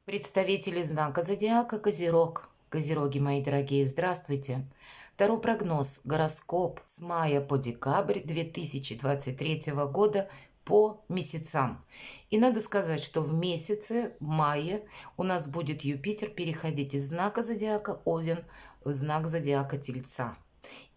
Представители знака зодиака Козерог. Козероги, мои дорогие, здравствуйте. Таро прогноз, гороскоп с мая по декабрь 2023 года по месяцам. И надо сказать, что в месяце мая у нас будет Юпитер переходить из знака зодиака Овен в знак зодиака Тельца.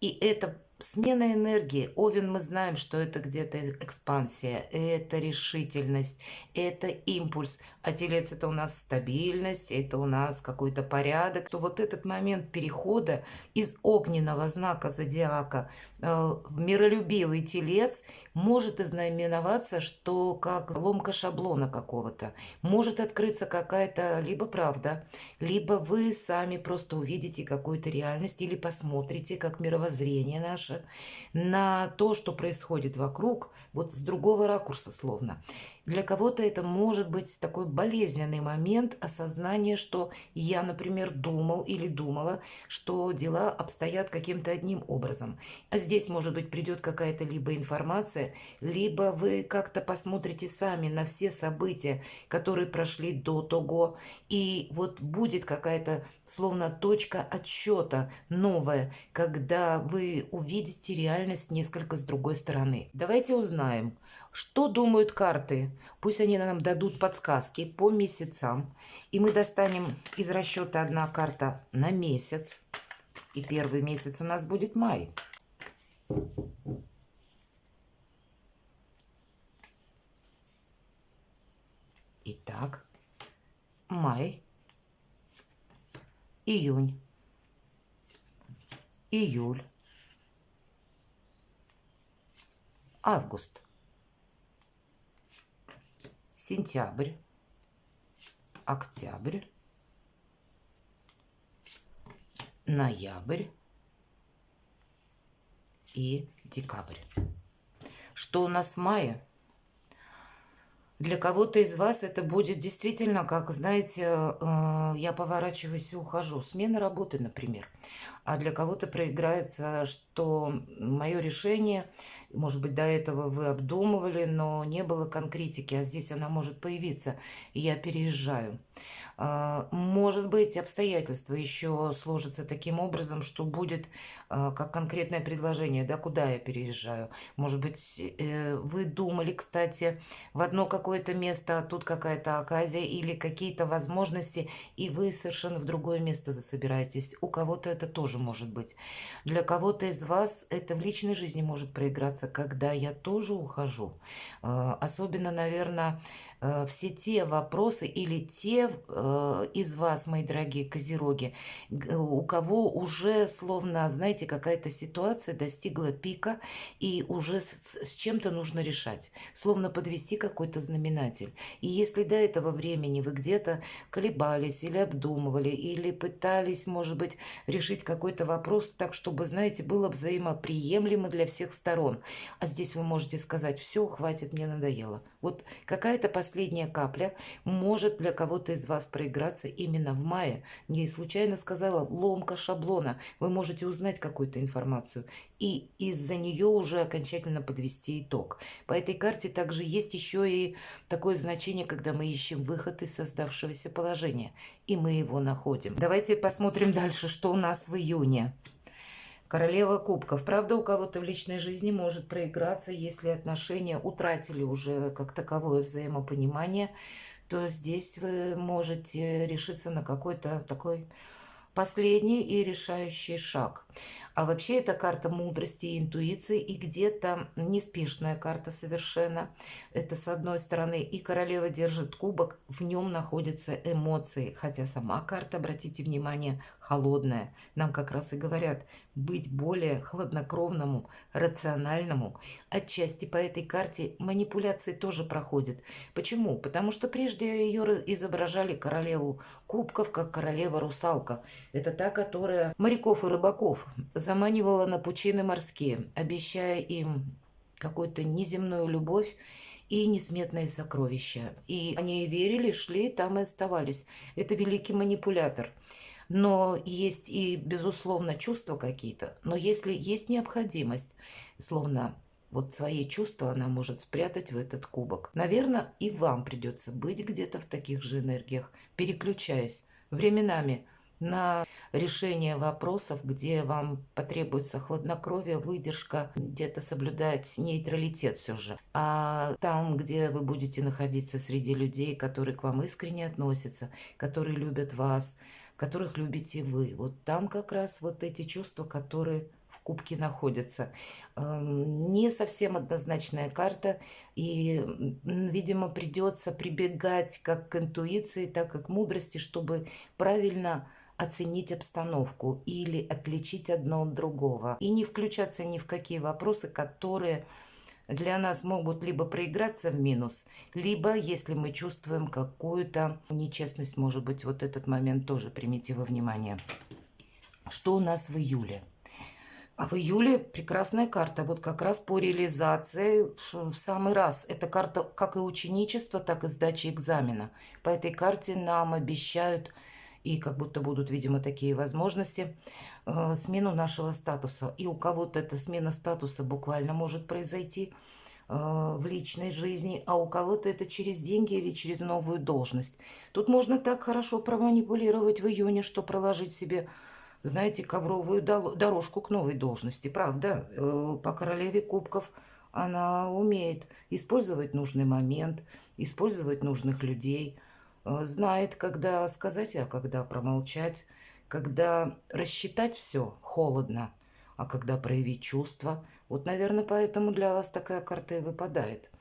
И это смена энергии. Овен, мы знаем, что это где-то экспансия, это решительность, это импульс. А Телец это у нас стабильность, это у нас какой-то порядок. То вот этот момент перехода из огненного знака зодиака в миролюбивый Телец может ознаменоваться, что как ломка шаблона какого-то. Может открыться какая-то либо правда, либо вы сами просто увидите какую-то реальность или посмотрите, как мировоззрение наше, на то, что происходит вокруг, вот с другого ракурса словно. Для кого-то это может быть такой болезненный момент осознания, что я, например, думал или думала, что дела обстоят каким-то одним образом. А здесь, может быть, придет какая-то либо информация, либо вы как-то посмотрите сами на все события, которые прошли до того, и вот будет какая-то словно точка отсчета новая, когда вы увидите реальность несколько с другой стороны. Давайте узнаем, что думают карты. Пусть они нам дадут подсказки по месяцам. И мы достанем из расчета одна карта на месяц. И первый месяц у нас будет май. Итак, май, июнь, июль, август, сентябрь, октябрь, ноябрь и декабрь. Что у нас в мае? Для кого-то из вас это будет действительно, как, знаете, я поворачиваюсь и ухожу. Смена работы, например. А для кого-то проиграется, что мое решение, может быть, до этого вы обдумывали, но не было конкретики, а здесь она может появиться, и я переезжаю. Может быть, обстоятельства еще сложатся таким образом, что будет как конкретное предложение, да, куда я переезжаю. Может быть, вы думали, кстати, в одно какое-то место, а тут какая-то оказия или какие-то возможности, и вы совершенно в другое место засобираетесь. У кого-то это тоже может быть. Для кого-то из вас это в личной жизни может проиграться, когда я тоже ухожу. Особенно, наверное, все те вопросы или те из вас, мои дорогие козероги, у кого уже словно, знаете, какая-то ситуация достигла пика и уже с чем-то нужно решать, словно подвести какой-то знаменатель. И если до этого времени вы где-то колебались или обдумывали, или пытались, может быть, решить какой-то вопрос так, чтобы, знаете, было взаимоприемлемо для всех сторон, а здесь вы можете сказать: все, хватит, мне надоело. Вот какая-то последняя капля может для кого-то из вас проиграться именно в мае. Не случайно сказала ломка шаблона. Вы можете узнать какую-то информацию и из-за нее уже окончательно подвести итог. По этой карте также есть еще и такое значение, когда мы ищем выход из создавшегося положения, и мы его находим. Давайте посмотрим дальше, что у нас в июне. Королева кубков. Правда, у кого-то в личной жизни может проиграться, если отношения утратили уже как таковое взаимопонимание, то здесь вы можете решиться на какой-то такой последний и решающий шаг. А вообще это карта мудрости и интуиции, и где-то неспешная карта совершенно. Это с одной стороны, и королева держит кубок, в нем находятся эмоции, хотя сама карта, обратите внимание, холодная. Нам как раз и говорят быть более хладнокровному, рациональному. Отчасти по этой карте манипуляции тоже проходят. Почему? Потому что прежде ее изображали королеву кубков как королева-русалка. Это та, которая моряков и рыбаков заманивала на пучины морские, обещая им какую-то неземную любовь и несметные сокровища. И они верили, шли, там и оставались. Это великий манипулятор. Но есть и, безусловно, чувства какие-то. Но если есть необходимость, словно Вот свои чувства она может спрятать в этот кубок. Наверное, и вам придется быть где-то в таких же энергиях, переключаясь временами на решение вопросов, где вам потребуется хладнокровие, выдержка, где-то соблюдать нейтралитет все же. А там, где вы будете находиться среди людей, которые к вам искренне относятся, которые любят вас, которых любите вы, вот там как раз вот эти чувства, которые в кубке находятся. Не совсем однозначная карта, и, видимо, придется прибегать как к интуиции, так и к мудрости, чтобы правильно оценить обстановку или отличить одно от другого. И не включаться ни в какие вопросы, которые для нас могут либо проиграться в минус, либо, если мы чувствуем какую-то нечестность, может быть, вот этот момент тоже примите во внимание. Что у нас в июле? А в июле прекрасная карта, вот как раз по реализации в самый раз. Эта карта как и ученичество, так и сдача экзамена. По этой карте нам обещают, и как будто будут, видимо, такие возможности, смену нашего статуса. И у кого-то эта смена статуса буквально может произойти в личной жизни, а у кого-то это через деньги или через новую должность. Тут можно так хорошо проманипулировать в июне, что проложить себе, знаете, ковровую дорожку к новой должности. Правда, по королеве кубков она умеет использовать нужный момент, использовать нужных людей, знает, когда сказать, а когда промолчать, когда рассчитать все холодно, а когда проявить чувства. Вот, наверное, поэтому для вас такая карта и выпадает.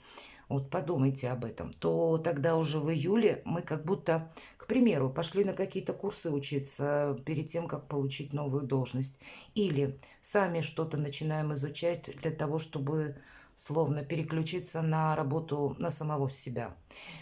Вот подумайте об этом. То тогда уже в июле мы как будто, к примеру, пошли на какие-то курсы учиться перед тем, как получить новую должность. Или сами что-то начинаем изучать для того, чтобы словно переключиться на работу на самого себя.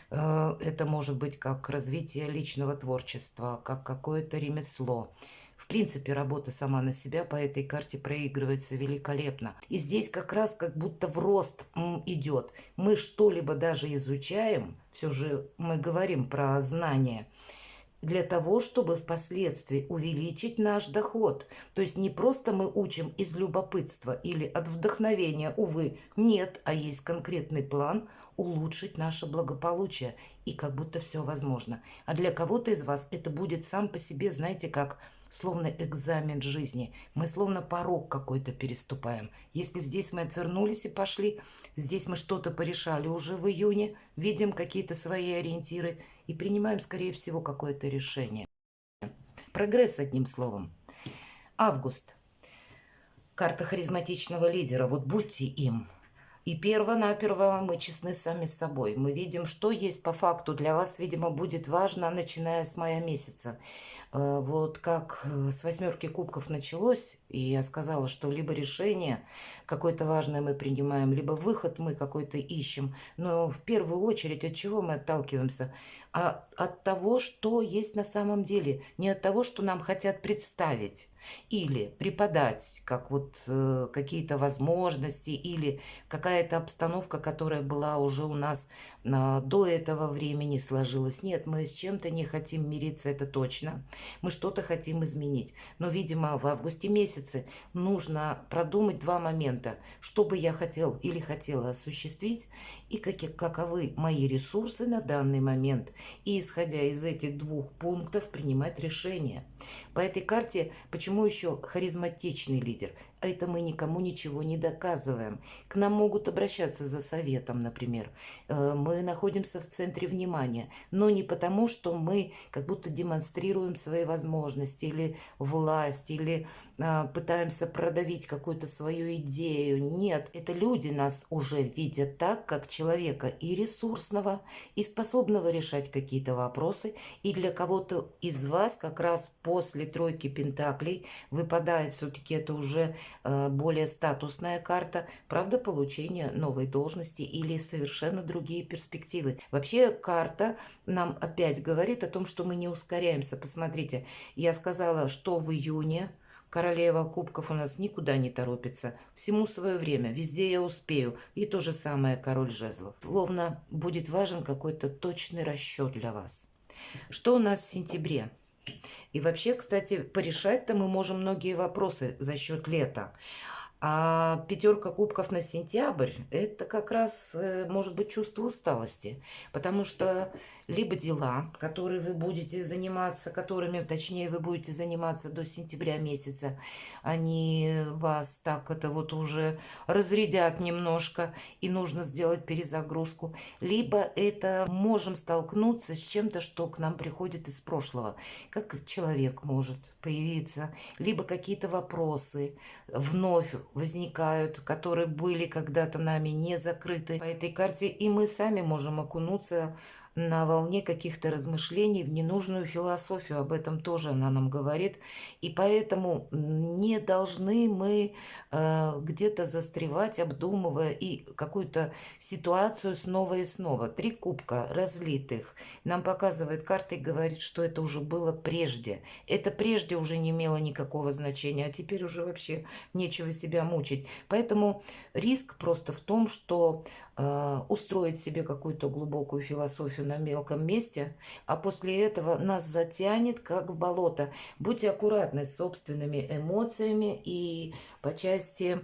Это может быть как развитие личного творчества, как какое-то ремесло. В принципе, работа сама на себя по этой карте проигрывается великолепно. И здесь как раз как будто в рост идет. Мы что-либо даже изучаем, все же мы говорим про знания, для того, чтобы впоследствии увеличить наш доход. То есть не просто мы учим из любопытства или от вдохновения, увы, нет, а есть конкретный план улучшить наше благополучие. И как будто все возможно. А для кого-то из вас это будет сам по себе, знаете, как словно экзамен жизни. Мы словно порог какой-то переступаем. Если здесь мы отвернулись и пошли, здесь мы что-то порешали уже в июне, видим какие-то свои ориентиры и принимаем, скорее всего, какое-то решение. Прогресс, одним словом. Август. Карта харизматичного лидера. Вот будьте им. И перво-наперво мы честны сами с собой. Мы видим, что есть по факту. Для вас, видимо, будет важно, начиная с мая месяца. Вот как с восьмерки кубков началось, и я сказала, что либо решение какое-то важное мы принимаем, либо выход мы какой-то ищем. Но в первую очередь от чего мы отталкиваемся? А от того, что есть на самом деле. Не от того, что нам хотят представить или преподать, как вот какие-то возможности или какая-то обстановка, которая была уже у нас до этого времени сложилась. Нет, мы с чем-то не хотим мириться, это точно. Мы что-то хотим изменить. Но, видимо, в августе месяце нужно продумать два момента. Что бы я хотел или хотела осуществить, и каковы мои ресурсы на данный момент. И, исходя из этих двух пунктов, принимать решения. По этой карте, почему еще харизматичный лидер? Это мы никому ничего не доказываем. К нам могут обращаться за советом, например. Мы находимся в центре внимания, но не потому, что мы как будто демонстрируем свои возможности или власть, или пытаемся продавить какую-то свою идею. Нет, это люди нас уже видят так, как человека и ресурсного, и способного решать какие-то вопросы. И для кого-то из вас как раз после тройки пентаклей выпадает все-таки это уже более статусная карта, правда, получение новой должности или совершенно другие перспективы. Вообще карта нам опять говорит о том, что мы не ускоряемся. Посмотрите, я сказала, что в июне королева кубков у нас никуда не торопится. Всему свое время, везде я успею. И то же самое король жезлов. Словно будет важен какой-то точный расчет для вас. Что у нас в сентябре? И вообще, кстати, порешать-то мы можем многие вопросы за счет лета. А пятерка кубков на сентябрь– это как раз может быть чувство усталости, потому что либо дела, которые вы будете заниматься, которыми, точнее, вы будете заниматься до сентября месяца, они вас так это вот уже разрядят немножко, и нужно сделать перезагрузку. Либо это можем столкнуться с чем-то, что к нам приходит из прошлого, как человек может появиться, либо какие-то вопросы вновь возникают, которые были когда-то нами не закрыты по этой карте, и мы сами можем окунуться на волне каких-то размышлений в ненужную философию. Об этом тоже она нам говорит. И поэтому не должны мы где-то застревать, обдумывая и какую-то ситуацию снова и снова. 3 кубка разлитых. Нам показывает карта и говорит, что это уже было прежде. Это прежде уже не имело никакого значения, а теперь уже вообще нечего себя мучить. Поэтому риск просто в том, что устроить себе какую-то глубокую философию на мелком месте, а после этого нас затянет, как в болото. Будьте аккуратны с собственными эмоциями и по части,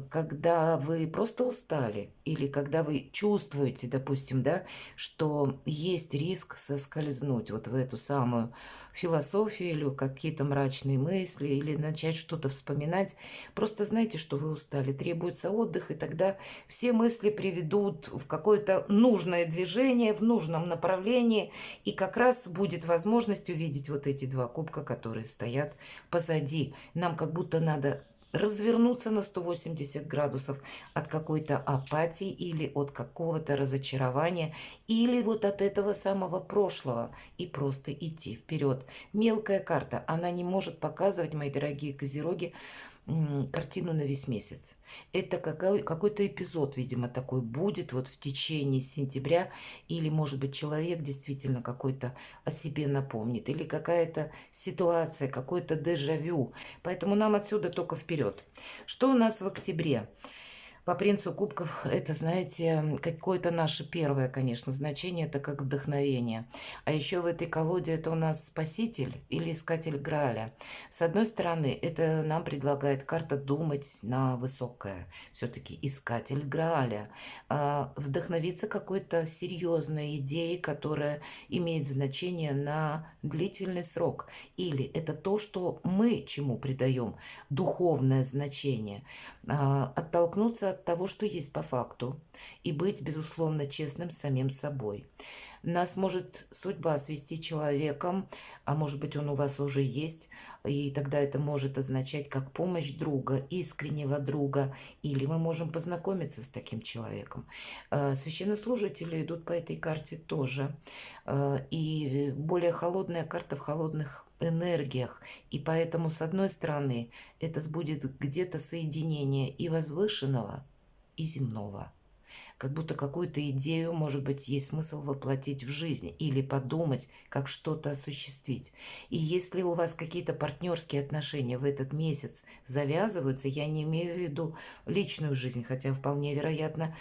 когда вы просто устали или когда вы чувствуете, допустим, да, что есть риск соскользнуть вот в эту самую философию или какие-то мрачные мысли, или начать что-то вспоминать. Просто знайте, что вы устали, требуется отдых, и тогда все мысли приведут в какое-то нужное движение, в нужном направлении, и как раз будет возможность увидеть вот эти 2 кубка, которые стоят позади. Нам как будто надо развернуться на 180 градусов от какой-то апатии или от какого-то разочарования, или вот от этого самого прошлого, и просто идти вперед. Мелкая карта, она не может показывать, мои дорогие козероги, картину на весь месяц. Это какой-то эпизод, видимо, такой будет вот в течение сентября, или, может быть, человек действительно какой-то о себе напомнит, или какая-то ситуация, какой-то дежавю. Поэтому нам отсюда только вперед. Что у нас в октябре? По принцу кубков это, знаете, какое-то наше первое, конечно, значение, это как вдохновение. А еще в этой колоде это у нас спаситель или искатель Грааля. С одной стороны, это нам предлагает карта думать на высокое. Все-таки искатель Грааля. Вдохновиться какой-то серьезной идеей, которая имеет значение на длительный срок. Или это то, что мы чему придаем духовное значение. Оттолкнуться от того, что есть по факту, и быть, безусловно, честным с самим собой. Нас может судьба свести человеком, а может быть, он у вас уже есть, и тогда это может означать как помощь друга, искреннего друга, или мы можем познакомиться с таким человеком. Священнослужители идут по этой карте тоже, и более холодная карта в холодных энергиях, и поэтому, с одной стороны, это будет где-то соединение и возвышенного, и земного. Как будто какую-то идею, может быть, есть смысл воплотить в жизнь или подумать, как что-то осуществить. И если у вас какие-то партнерские отношения в этот месяц завязываются, я не имею в виду личную жизнь, хотя вполне вероятно,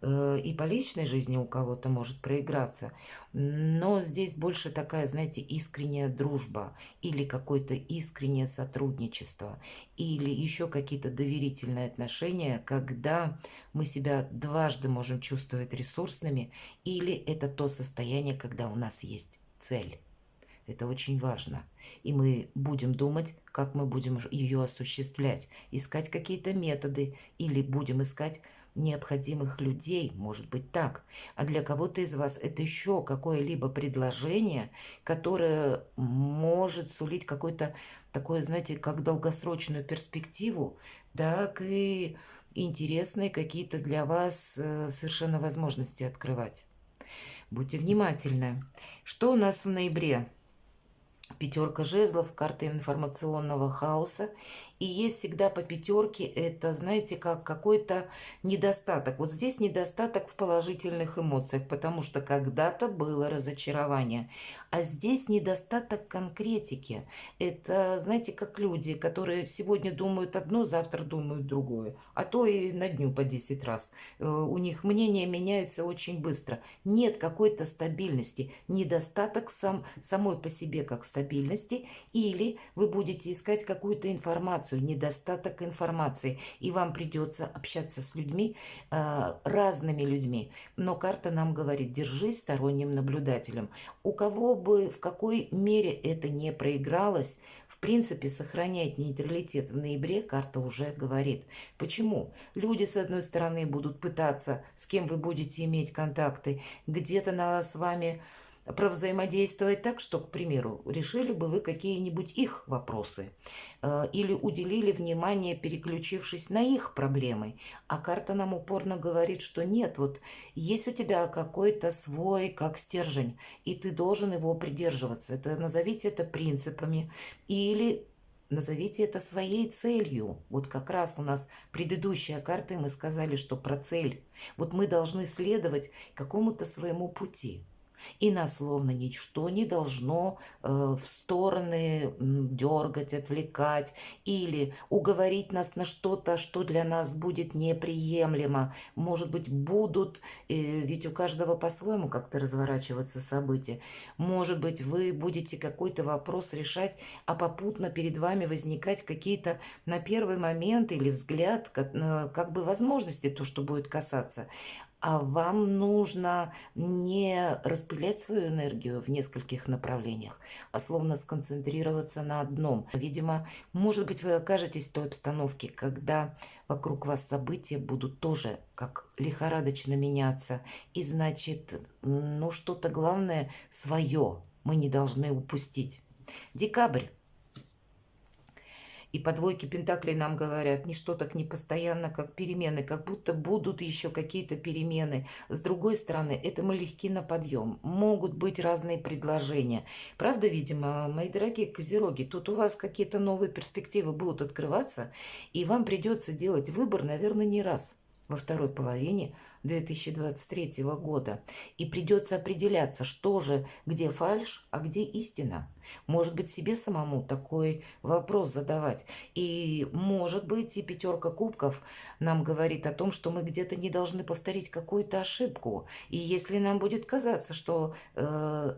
и по личной жизни у кого-то может проиграться. Но здесь больше такая, знаете, искренняя дружба или какое-то искреннее сотрудничество или еще какие-то доверительные отношения, когда мы себя дважды можем чувствовать ресурсными, или это то состояние, когда у нас есть цель. Это очень важно. И мы будем думать, как мы будем ее осуществлять, искать какие-то методы или будем искать необходимых людей, может быть так. А для кого-то из вас это еще какое-либо предложение, которое может сулить какое-то такое, знаете, как долгосрочную перспективу, так и интересные какие-то для вас совершенно возможности открывать. Будьте внимательны. Что у нас в ноябре? Пятерка жезлов, карта информационного хаоса. И есть всегда по пятерке, это, знаете, как какой-то недостаток. Вот здесь недостаток в положительных эмоциях, потому что когда-то было разочарование. А здесь недостаток конкретики. Это, знаете, как люди, которые сегодня думают одно, завтра думают другое. А то и на дню по 10 раз. У них мнения меняются очень быстро. Нет какой-то стабильности. Недостаток самой по себе как стабильности. Или вы будете искать какую-то информацию, информацию, недостаток информации, и вам придется общаться с людьми, разными людьми. Но карта нам говорит, держись сторонним наблюдателем. У кого бы в какой мере это не проигралось, в принципе, сохранять нейтралитет в ноябре карта уже говорит. Почему? Люди, с одной стороны, будут пытаться, с кем вы будете иметь контакты, где-то с вами провзаимодействовать так, что, к примеру, решили бы вы какие-нибудь их вопросы или уделили внимание, переключившись на их проблемы. А карта нам упорно говорит, что нет, вот есть у тебя какой-то свой, как стержень, и ты должен его придерживаться. Это назовите это принципами или назовите это своей целью. Вот как раз у нас предыдущая карта, и мы сказали, что про цель. Вот мы должны следовать какому-то своему пути. И нас словно ничто не должно в стороны дергать, отвлекать или уговорить нас на что-то, что для нас будет неприемлемо. Может быть, будут, ведь у каждого по-своему как-то разворачиваться события. Может быть, вы будете какой-то вопрос решать, а попутно перед вами возникать какие-то на первый момент или взгляд, как бы возможности, то, что будет касаться. А вам нужно не распылять свою энергию в нескольких направлениях, а словно сконцентрироваться на одном. Видимо, может быть, вы окажетесь в той обстановке, когда вокруг вас события будут тоже как лихорадочно меняться. И значит, ну что-то главное свое мы не должны упустить. Декабрь. И по двойке пентаклей нам говорят, ничто так не постоянно, как перемены, как будто будут еще какие-то перемены. С другой стороны, это мы легки на подъем. Могут быть разные предложения. Правда, видимо, мои дорогие козероги, тут у вас какие-то новые перспективы будут открываться, и вам придется делать выбор, наверное, не раз во второй половине 2023 года. И придется определяться, что же, где фальшь, а где истина. Может быть, себе самому такой вопрос задавать. И может быть, и пятерка кубков нам говорит о том, что мы где-то не должны повторить какую-то ошибку. И если нам будет казаться, что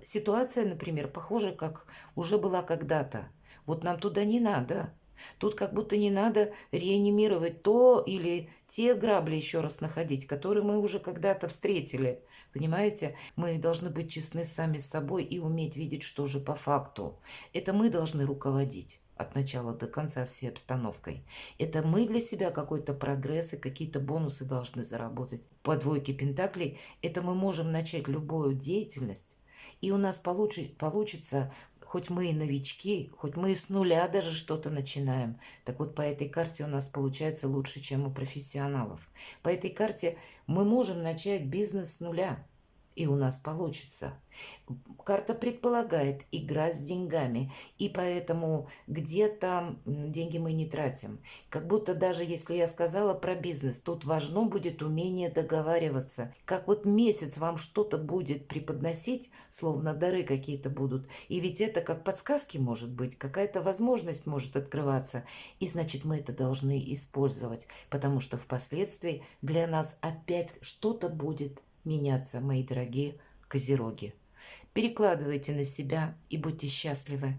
ситуация, например, похожа, как уже была когда-то, вот нам туда не надо. Тут как будто не надо реанимировать то или те грабли еще раз находить, которые мы уже когда-то встретили. Понимаете? Мы должны быть честны сами с собой и уметь видеть, что же по факту. Это мы должны руководить от начала до конца всей обстановкой. Это мы для себя какой-то прогресс и какие-то бонусы должны заработать. По двойке пентаклей это мы можем начать любую деятельность, и у нас получится, хоть мы и новички, хоть мы и с нуля даже что-то начинаем. Так вот, по этой карте у нас получается лучше, чем у профессионалов. По этой карте мы можем начать бизнес с нуля, и у нас получится. Карта предполагает игра с деньгами, и поэтому где-то деньги мы не тратим. Как будто даже если я сказала про бизнес, тут важно будет умение договариваться. Как вот месяц вам что-то будет преподносить, словно дары какие-то будут, и ведь это как подсказки может быть, какая-то возможность может открываться, и значит мы это должны использовать, потому что впоследствии для нас опять что-то будет меняться, мои дорогие козероги. Перекладывайте на себя и будьте счастливы.